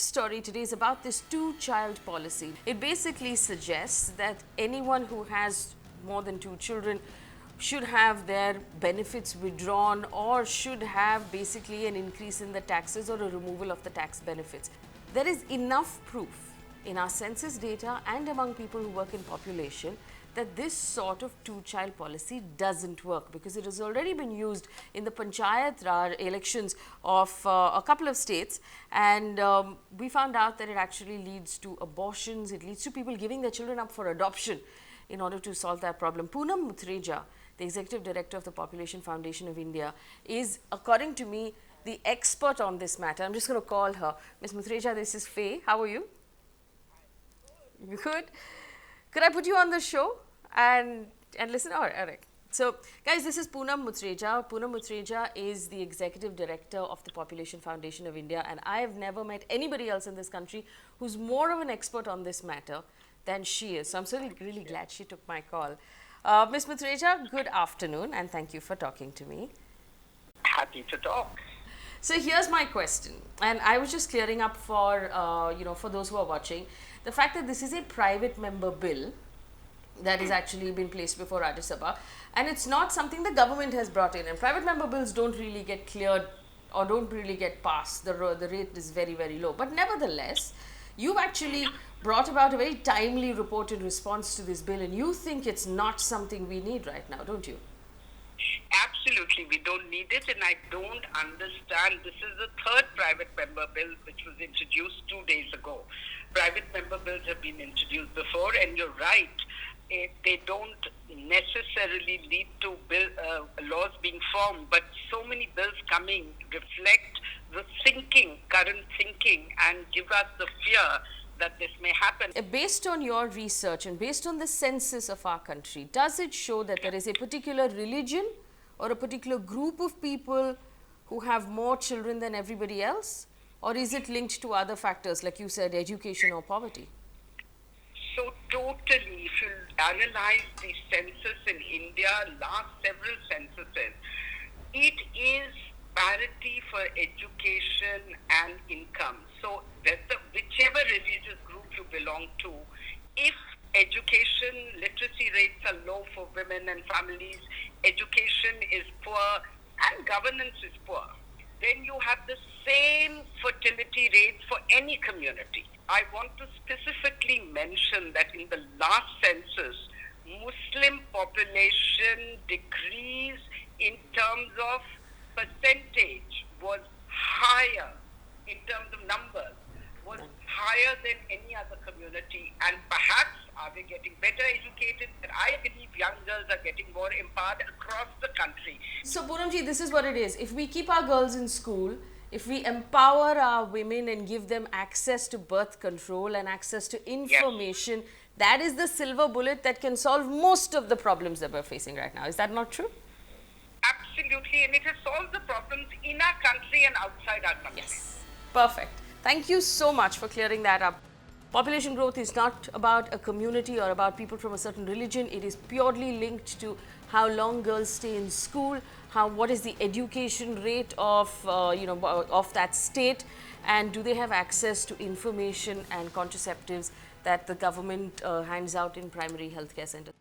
story today is about this two-child policy. It basically suggests that anyone who has more than two children should have their benefits withdrawn or should have basically an increase in the taxes or a removal of the tax benefits. There is enough proof in our census data and among people who work in population that this sort of two-child policy doesn't work, because it has already been used in the Panchayat Raj elections of a couple of states, and we found out that it actually leads to abortions, it leads to people giving their children up for adoption in order to solve that problem. Poonam Muthreja, the Executive Director of the Population Foundation of India, is, according to me, the expert on this matter. I'm just going to call her. Ms. Muthreja, this is Faye. How are you? You good? Could I put you on the show and listen? All right. So, guys, this is Poonam Muthreja. Poonam Muthreja is the Executive Director of the Population Foundation of India, and I have never met anybody else in this country who's more of an expert on this matter than she is. So, I'm really glad she took my call. Ms. Muthreja, good afternoon, and thank you for talking to me. Happy to talk. So here's my question, and I was just clearing up for for those who are watching, the fact that this is a private member bill that is actually been placed before Rajya Sabha, and it's not something the government has brought in, and private member bills don't really get cleared or don't really get passed. The rate is very, very low, but nevertheless, you've actually brought about a very timely report in response to this bill, and you think it's not something we need right now, don't you? Absolutely, we don't need it, and I don't understand. This is the third private member bill which was introduced 2 days ago. Private member bills have been introduced before, and you're right, they don't necessarily lead to laws being formed, but so many bills coming reflect the current thinking, and give us the fear that this may happen. Based on your research and based on the census of our country, does it show that there is a particular religion or a particular group of people who have more children than everybody else? Or is it linked to other factors, like you said, education or poverty? So totally, if you analyze the census in India, last several censuses, it is parity for education and income. So whichever religious group you belong to, if education literacy rates are low for women and families, education is poor and governance is poor, then you have the same fertility rates for any community. I want to specifically mention that in the last census, Muslim population decrease in terms of percentage was higher, in terms of numbers, was higher than any other community, and perhaps are they getting better educated? And I believe young girls are getting more empowered across the country. So Poonamji, this is what it is. If we keep our girls in school, if we empower our women and give them access to birth control and access to information, yes, that is the silver bullet that can solve most of the problems that we're facing right now. Is that not true? Absolutely, and it has solved the problems in our country and outside our country. Yes, perfect. Thank you so much for clearing that up. Population growth is not about a community or about people from a certain religion. It is purely linked to how long girls stay in school, what is the education rate of of that state, and do they have access to information and contraceptives that the government hands out in primary healthcare centers.